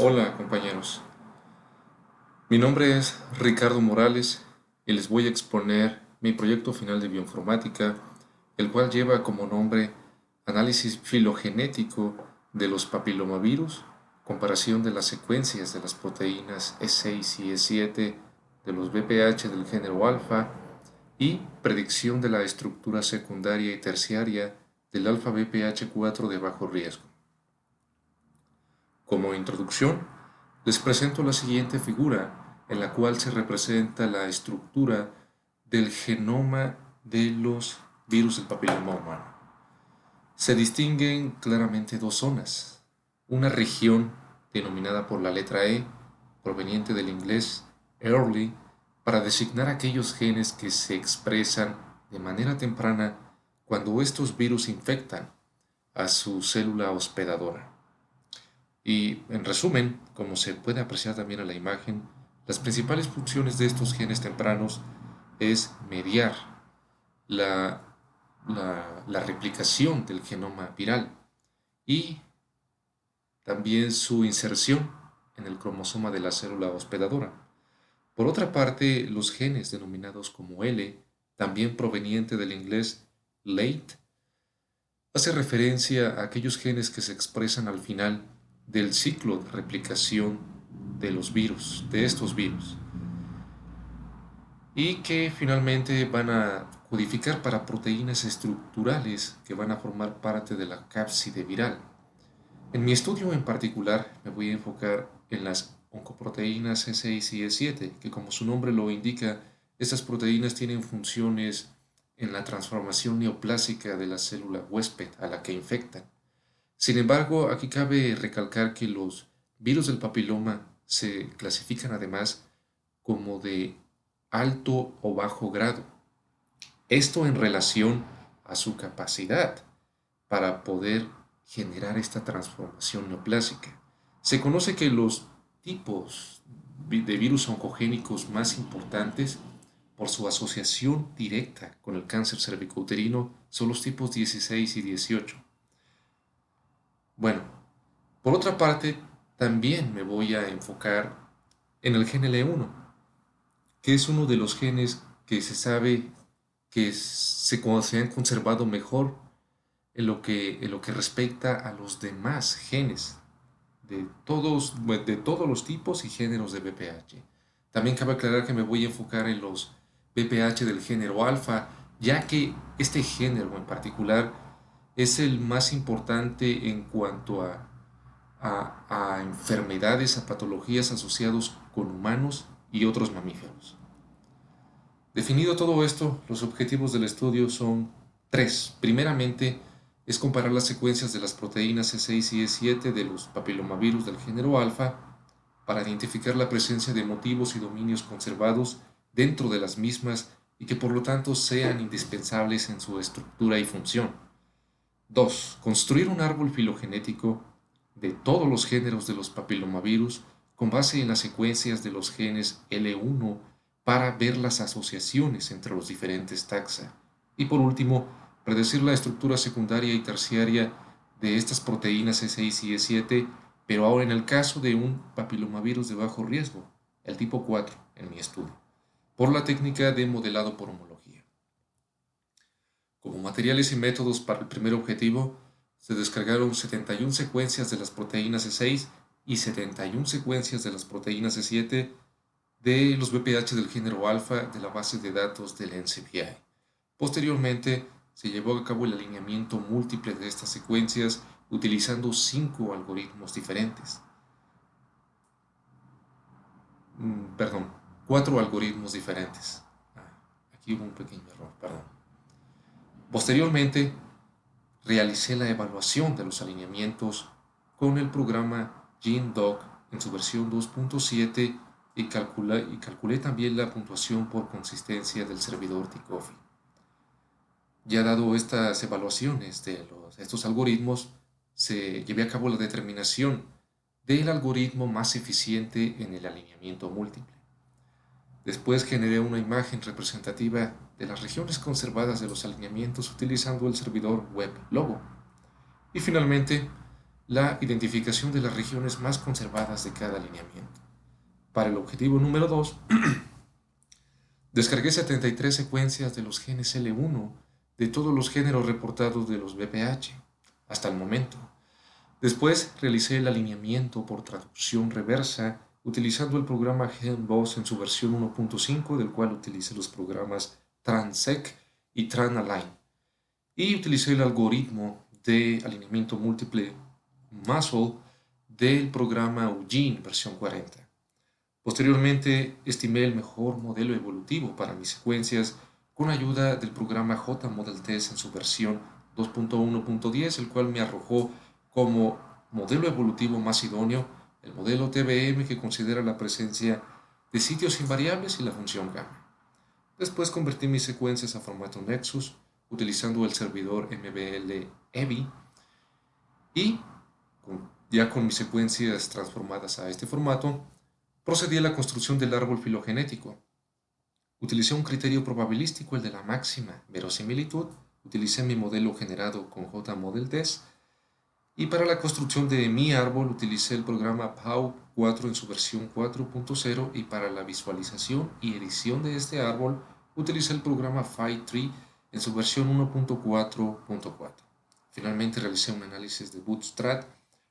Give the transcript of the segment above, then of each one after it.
Hola compañeros, mi nombre es Ricardo Morales y les voy a exponer mi proyecto final de bioinformática, el cual lleva como nombre Análisis filogenético de los papilomavirus, comparación de las secuencias de las proteínas E6 y E7 de los VPH del género alfa y predicción de la estructura secundaria y terciaria del alfa VPH4 de bajo riesgo. Como introducción, les presento la siguiente figura, en la cual se representa la estructura del genoma de los virus del papiloma humano. Se distinguen claramente dos zonas. Una región denominada por la letra E, proveniente del inglés early, para designar aquellos genes que se expresan de manera temprana cuando estos virus infectan a su célula hospedadora. Y en resumen, como se puede apreciar también en la imagen, las principales funciones de estos genes tempranos es mediar la, la replicación del genoma viral y también su inserción en el cromosoma de la célula hospedadora. Por otra parte, los genes denominados como L, también proveniente del inglés late, hace referencia a aquellos genes que se expresan al final del ciclo de replicación de los virus, de estos virus, y que finalmente van a codificar para proteínas estructurales que van a formar parte de la cápside viral. En mi estudio en particular me voy a enfocar en las oncoproteínas E6 y E7, que como su nombre lo indica, estas proteínas tienen funciones en la transformación neoplásica de la célula huésped a la que infectan. Sin embargo, aquí cabe recalcar que los virus del papiloma se clasifican además como de alto o bajo grado. Esto en relación a su capacidad para poder generar esta transformación neoplásica. Se conoce que los tipos de virus oncogénicos más importantes por su asociación directa con el cáncer cervicouterino son los tipos 16 y 18. Bueno, por otra parte, también me voy a enfocar en el gen L1, que es uno de los genes que se sabe que se han conservado mejor en lo que respecta a los demás genes de todos los tipos y géneros de BPH. También cabe aclarar que me voy a enfocar en los BPH del género alfa, ya que este género en particular es el más importante en cuanto a enfermedades, a patologías asociados con humanos y otros mamíferos. Definido todo esto, los objetivos del estudio son tres. Primeramente, es comparar las secuencias de las proteínas E6 y E7 de los papilomavirus del género alfa para identificar la presencia de motivos y dominios conservados dentro de las mismas y que por lo tanto sean indispensables en su estructura y función. 2. Construir un árbol filogenético de todos los géneros de los papilomavirus con base en las secuencias de los genes L1 para ver las asociaciones entre los diferentes taxa. Y por último, predecir la estructura secundaria y terciaria de estas proteínas E6 y E7, pero ahora en el caso de un papilomavirus de bajo riesgo, el tipo 4 en mi estudio, por la técnica de modelado por homología. Como materiales y métodos para el primer objetivo, se descargaron 71 secuencias de las proteínas E6 y 71 secuencias de las proteínas E7 de los VPH del género alfa de la base de datos del NCBI. Posteriormente, se llevó a cabo el alineamiento múltiple de estas secuencias utilizando 5 algoritmos diferentes. Perdón, 4 algoritmos diferentes. Aquí hubo un pequeño error, perdón. Posteriormente, realicé la evaluación de los alineamientos con el programa GeneDoc en su versión 2.7 y calculé también la puntuación por consistencia del servidor Tcoffe. Ya dado estas evaluaciones de estos algoritmos, se llevé a cabo la determinación del algoritmo más eficiente en el alineamiento múltiple. Después generé una imagen representativa de las regiones conservadas de los alineamientos utilizando el servidor WebLogo. Y finalmente, la identificación de las regiones más conservadas de cada alineamiento. Para el objetivo número 2, descargué 73 secuencias de los genes L1 de todos los géneros reportados de los BPH hasta el momento. Después realicé el alineamiento por traducción reversa utilizando el programa GenBoss en su versión 1.5, del cual utilicé los programas Transec y Tranalign. Y utilicé el algoritmo de alineamiento múltiple Muscle del programa Eugene versión 40. Posteriormente, estimé el mejor modelo evolutivo para mis secuencias con ayuda del programa JModel Test en su versión 2.1.10, el cual me arrojó como modelo evolutivo más idóneo el modelo TBM, que considera la presencia de sitios invariables y la función gamma. Después convertí mis secuencias a formato Nexus utilizando el servidor MBL-EVI y ya con mis secuencias transformadas a este formato, procedí a la construcción del árbol filogenético. Utilicé un criterio probabilístico, el de la máxima verosimilitud. Utilicé mi modelo generado con JModel Test. Y para la construcción de mi árbol utilicé el programa PAU4 en su versión 4.0 y para la visualización y edición de este árbol utilicé el programa Phi3 en su versión 1.4.4. Finalmente realicé un análisis de Bootstrap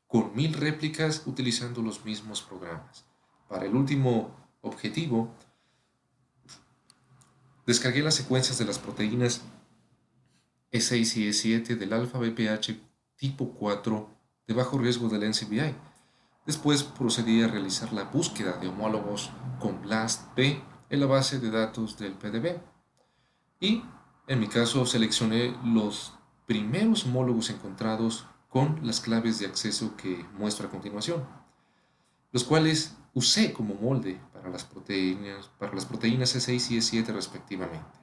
con 1000 réplicas utilizando los mismos programas. Para el último objetivo, descargué las secuencias de las proteínas E6 y E7 del alfa BPH tipo 4 de bajo riesgo del NCBI. Después procedí a realizar la búsqueda de homólogos con BLASTP en la base de datos del PDB. Y, en mi caso, seleccioné los primeros homólogos encontrados con las claves de acceso que muestro a continuación, los cuales usé como molde para las proteínas E6 y E7 respectivamente,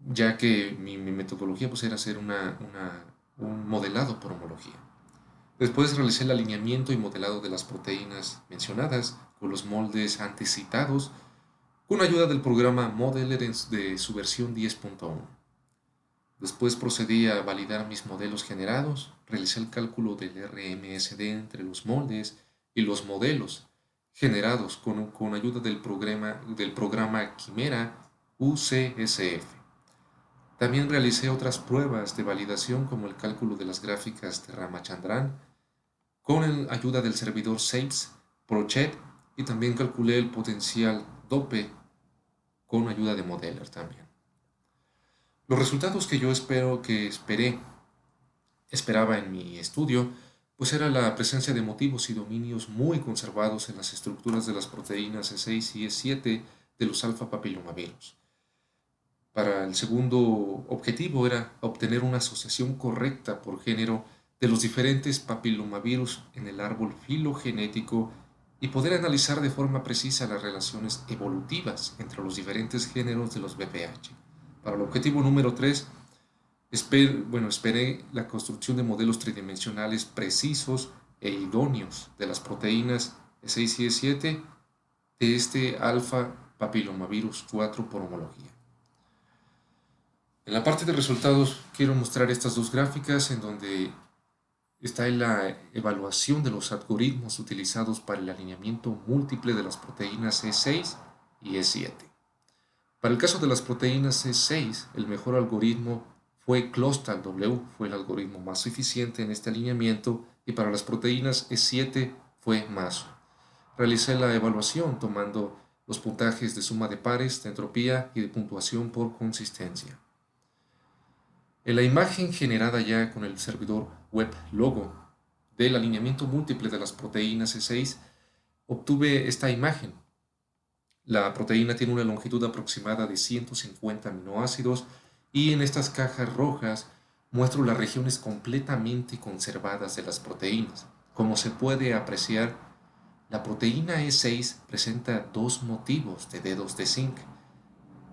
ya que mi metodología pues, era hacer un modelado por homología. Después realicé el alineamiento y modelado de las proteínas mencionadas con los moldes antes citados con ayuda del programa Modeler de su versión 10.1. Después procedí a validar mis modelos generados, realicé el cálculo del RMSD entre los moldes y los modelos generados con ayuda del programa Quimera UCSF. También realicé otras pruebas de validación como el cálculo de las gráficas de Ramachandran con ayuda del servidor SAPES Prochet y también calculé el potencial DOPE con ayuda de Modeler también. Los resultados que yo esperaba en mi estudio, pues era la presencia de motivos y dominios muy conservados en las estructuras de las proteínas E6 y E7 de los alfa papilomavirus. Para el segundo objetivo era obtener una asociación correcta por género de los diferentes papilomavirus en el árbol filogenético y poder analizar de forma precisa las relaciones evolutivas entre los diferentes géneros de los BPH. Para el objetivo número 3, esperé la construcción de modelos tridimensionales precisos e idóneos de las proteínas E6 y E7 de este alfa papilomavirus 4 por homología. En la parte de resultados quiero mostrar estas dos gráficas en donde está la evaluación de los algoritmos utilizados para el alineamiento múltiple de las proteínas E6 y E7. Para el caso de las proteínas E6, el mejor algoritmo fue CLOSTAL-W, fue el algoritmo más eficiente en este alineamiento, y para las proteínas E7 fue MASO. Realicé la evaluación tomando los puntajes de suma de pares, de entropía y de puntuación por consistencia. En la imagen generada ya con el servidor WebLogo del alineamiento múltiple de las proteínas E6, obtuve esta imagen. La proteína tiene una longitud aproximada de 150 aminoácidos y en estas cajas rojas muestro las regiones completamente conservadas de las proteínas. Como se puede apreciar, la proteína E6 presenta dos motivos de dedos de zinc,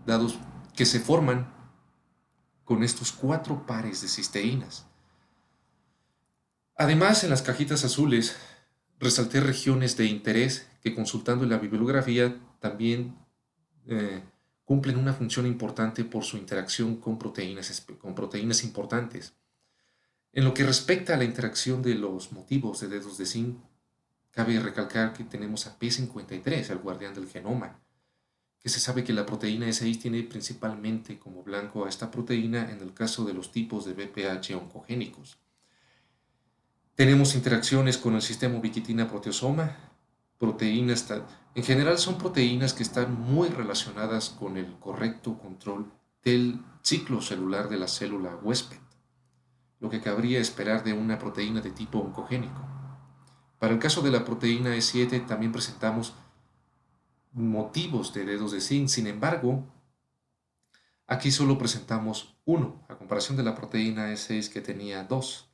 dados que se forman con estos 4 pares de cisteínas. Además, en las cajitas azules resalté regiones de interés que, consultando en la bibliografía, también cumplen una función importante por su interacción con proteínas importantes. En lo que respecta a la interacción de los motivos de dedos de zinc, cabe recalcar que tenemos a P53, el guardián del genoma, que se sabe que la proteína E6 tiene principalmente como blanco a esta proteína en el caso de los tipos de BPH oncogénicos. Tenemos interacciones con el sistema ubiquitina-proteasoma, proteínas, en general son proteínas que están muy relacionadas con el correcto control del ciclo celular de la célula huésped, lo que cabría esperar de una proteína de tipo oncogénico. Para el caso de la proteína E7 también presentamos motivos de dedos de zinc, sin embargo, aquí solo presentamos uno, a comparación de la proteína E6 que tenía dos.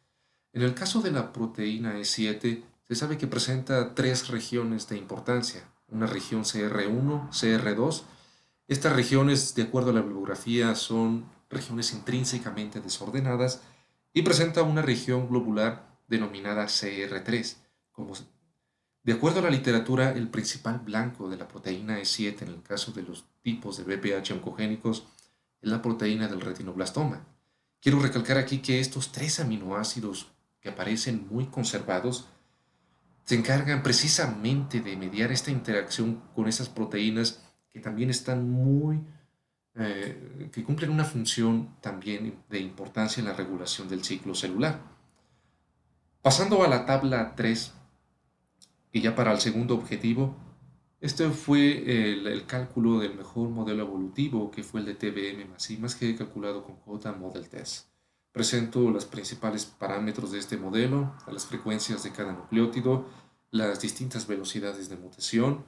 En el caso de la proteína E7, se sabe que presenta tres regiones de importancia, una región CR1, CR2. Estas regiones, de acuerdo a la bibliografía, son regiones intrínsecamente desordenadas y presenta una región globular denominada CR3. De acuerdo a la literatura, el principal blanco de la proteína E7 en el caso de los tipos de BPH oncogénicos es la proteína del retinoblastoma. Quiero recalcar aquí que estos tres aminoácidos que aparecen muy conservados se encargan precisamente de mediar esta interacción con esas proteínas que también están que cumplen una función también de importancia en la regulación del ciclo celular. Pasando a la tabla 3, y ya para el segundo objetivo, este fue el cálculo del mejor modelo evolutivo, que fue el de TBM más I más G calculado con J Model Test. Presento los principales parámetros de este modelo, las frecuencias de cada nucleótido, las distintas velocidades de mutación,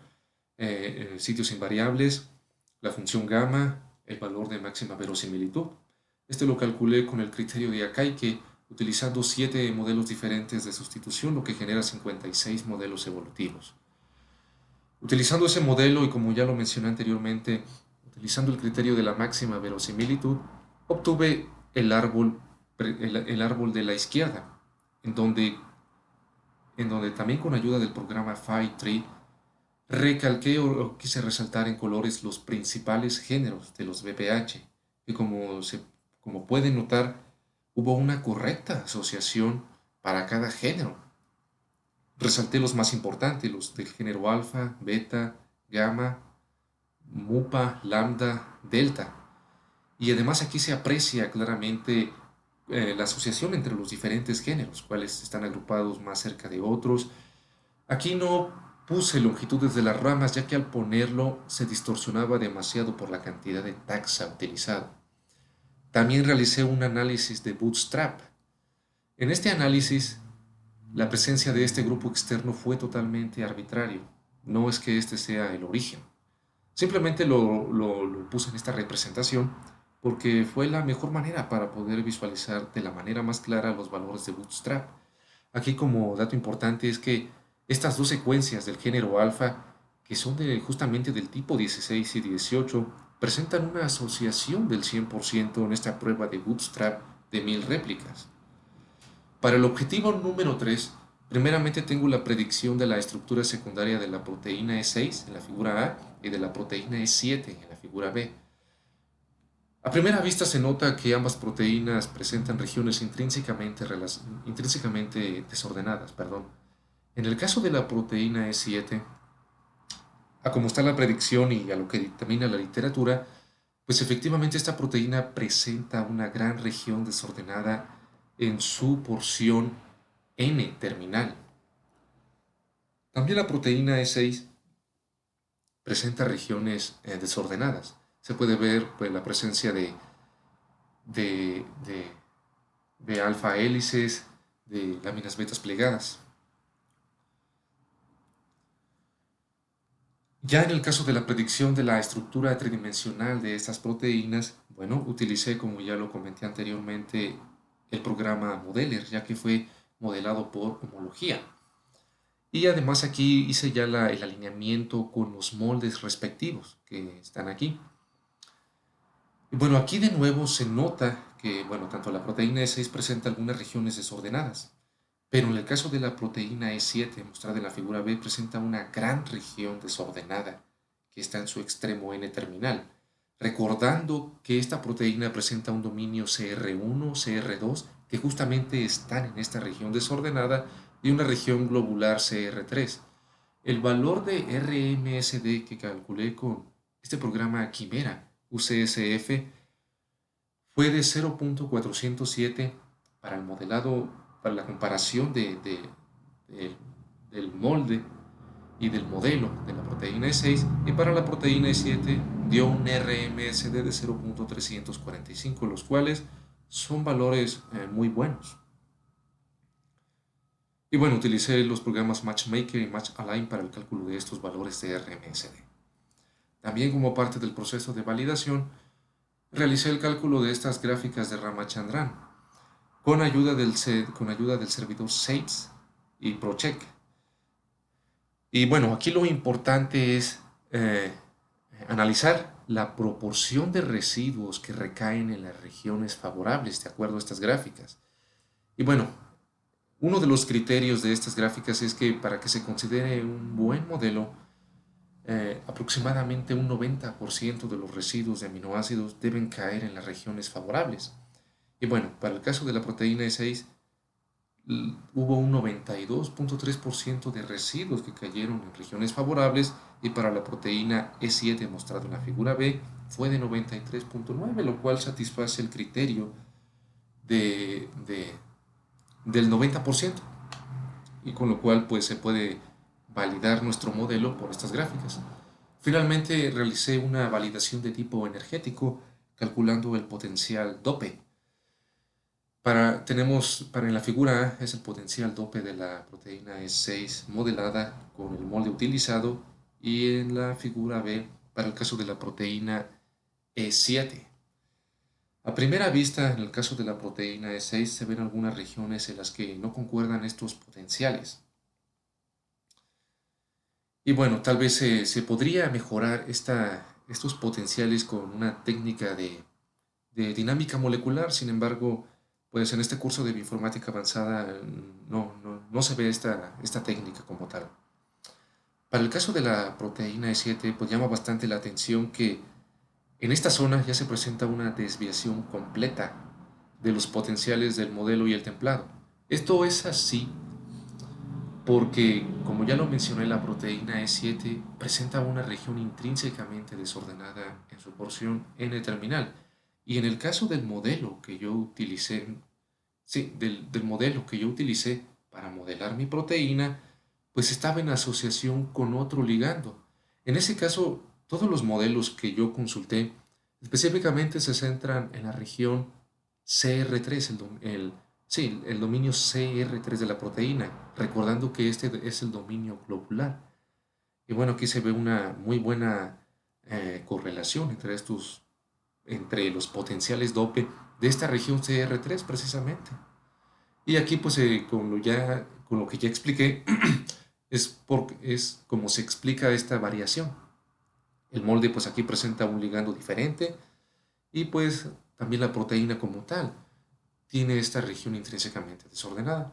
sitios invariables, la función gamma, el valor de máxima verosimilitud. Este lo calculé con el criterio de Akaike, utilizando 7 modelos diferentes de sustitución, lo que genera 56 modelos evolutivos. Utilizando ese modelo y como ya lo mencioné anteriormente, utilizando el criterio de la máxima verosimilitud, obtuve el árbol de la izquierda, en donde también con ayuda del programa Phi3 recalqué o quise resaltar en colores los principales géneros de los BPH, y como pueden notar, hubo una correcta asociación para cada género. Resalté los más importantes, los del género alfa, beta, gamma, mupa, lambda, delta. Y además aquí se aprecia claramente la asociación entre los diferentes géneros, cuáles están agrupados más cerca de otros. Aquí no puse longitudes de las ramas, ya que al ponerlo se distorsionaba demasiado por la cantidad de taxa utilizado. También realicé un análisis de bootstrap. En este análisis, la presencia de este grupo externo fue totalmente arbitrario. No es que este sea el origen. Simplemente lo puse en esta representación porque fue la mejor manera para poder visualizar de la manera más clara los valores de bootstrap. Aquí como dato importante es que estas dos secuencias del género alfa, que son justamente del tipo 16 y 18, presentan una asociación del 100% en esta prueba de bootstrap de 1000 réplicas. Para el objetivo número 3, primeramente tengo la predicción de la estructura secundaria de la proteína E6 en la figura A y de la proteína E7 en la figura B. A primera vista se nota que ambas proteínas presentan regiones intrínsecamente desordenadas. En el caso de la proteína E7, a como está la predicción y a lo que dictamina la literatura, pues efectivamente esta proteína presenta una gran región desordenada en su porción N terminal. También la proteína E6 presenta regiones desordenadas. Se puede ver pues, la presencia de, de, de alfa hélices, de láminas betas plegadas. Ya en el caso de la predicción de la estructura tridimensional de estas proteínas, bueno, utilicé, como ya lo comenté anteriormente, el programa Modeler, ya que fue modelado por homología. Y además aquí hice ya el alineamiento con los moldes respectivos que están aquí. Y bueno, aquí de nuevo se nota que, bueno, tanto la proteína E6 presenta algunas regiones desordenadas, pero en el caso de la proteína E7, mostrada en la figura B, presenta una gran región desordenada que está en su extremo N terminal, recordando que esta proteína presenta un dominio CR1, CR2 que justamente están en esta región desordenada y una región globular CR3. El valor de RMSD que calculé con este programa Quimera UCSF fue de 0.407 para el modelado, para la comparación de- del molde y del modelo de la proteína E6, y para la proteína E7 dio un RMSD de 0.345, los cuales son valores muy buenos. Y bueno, utilicé los programas Matchmaker y MatchAlign para el cálculo de estos valores de RMSD. También, como parte del proceso de validación, realicé el cálculo de estas gráficas de Ramachandran con ayuda del servidor SAPES y ProCheck. Y bueno, aquí lo importante es analizar la proporción de residuos que recaen en las regiones favorables de acuerdo a estas gráficas. Y bueno, uno de los criterios de estas gráficas es que para que se considere un buen modelo, aproximadamente un 90% de los residuos de aminoácidos deben caer en las regiones favorables. Y bueno, para el caso de la proteína E6, hubo un 92.3% de residuos que cayeron en regiones favorables, y para la proteína E7 mostrado en la figura B fue de 93.9%, lo cual satisface el criterio de, de- del 90%, y con lo cual pues se puede validar nuestro modelo por estas gráficas. Finalmente realicé una validación de tipo energético calculando el potencial dope. Para en la figura A es el potencial dope de la proteína E6 modelada con el molde utilizado, y en la figura B para el caso de la proteína E7. A primera vista, en el caso de la proteína E6 se ven algunas regiones en las que no concuerdan estos potenciales. Y bueno, tal vez se podría mejorar estos potenciales con una técnica de dinámica molecular. Sin embargo, pues en este curso de bioinformática avanzada no se ve esta técnica como tal. Para el caso de la proteína E7, pues llama bastante la atención que en esta zona ya se presenta una desviación completa de los potenciales del modelo y el templado. Esto es así porque, como ya lo mencioné, la proteína E7 presenta una región intrínsecamente desordenada en su porción N-terminal. Y en el caso del modelo que yo utilicé, sí, del modelo que yo utilicé para modelar mi proteína, pues estaba en asociación con otro ligando. En ese caso, todos los modelos que yo consulté específicamente se centran en la región CR3, sí, el dominio CR3 de la proteína, recordando que este es el dominio globular. Y bueno, aquí se ve una muy buena correlación entre los potenciales dope de esta región CR3 precisamente. Y aquí pues con lo que ya expliqué es como se explica esta variación. El molde pues aquí presenta un ligando diferente, y pues también la proteína como tal tiene esta región intrínsecamente desordenada.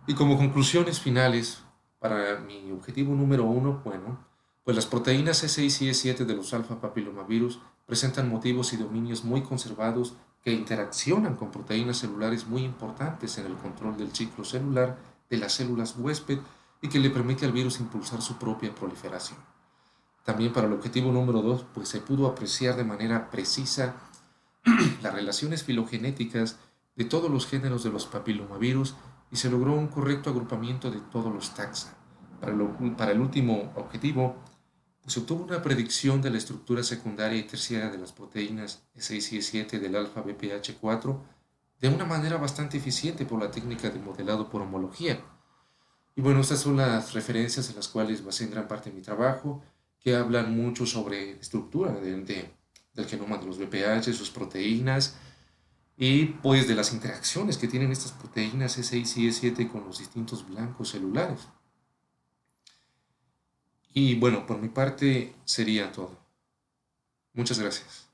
Y como conclusiones finales, para mi objetivo número uno, bueno, pues las proteínas E6 y E7 de los alfa papilomavirus presentan motivos y dominios muy conservados que interaccionan con proteínas celulares muy importantes en el control del ciclo celular de las células huésped, y que le permite al virus impulsar su propia proliferación. También para el objetivo número 2, pues se pudo apreciar de manera precisa las relaciones filogenéticas de todos los géneros de los papilomavirus, y se logró un correcto agrupamiento de todos los taxa. Para el último objetivo, pues se obtuvo una predicción de la estructura secundaria y terciaria de las proteínas E6 y E7 del alfa BPH4 de una manera bastante eficiente por la técnica de modelado por homología. Y bueno, estas son las referencias en las cuales basé en gran parte de mi trabajo, que hablan mucho sobre estructura del genoma de los BPH, sus proteínas, y pues de las interacciones que tienen estas proteínas E6 y E7 con los distintos blancos celulares. Y bueno, por mi parte sería todo. Muchas gracias.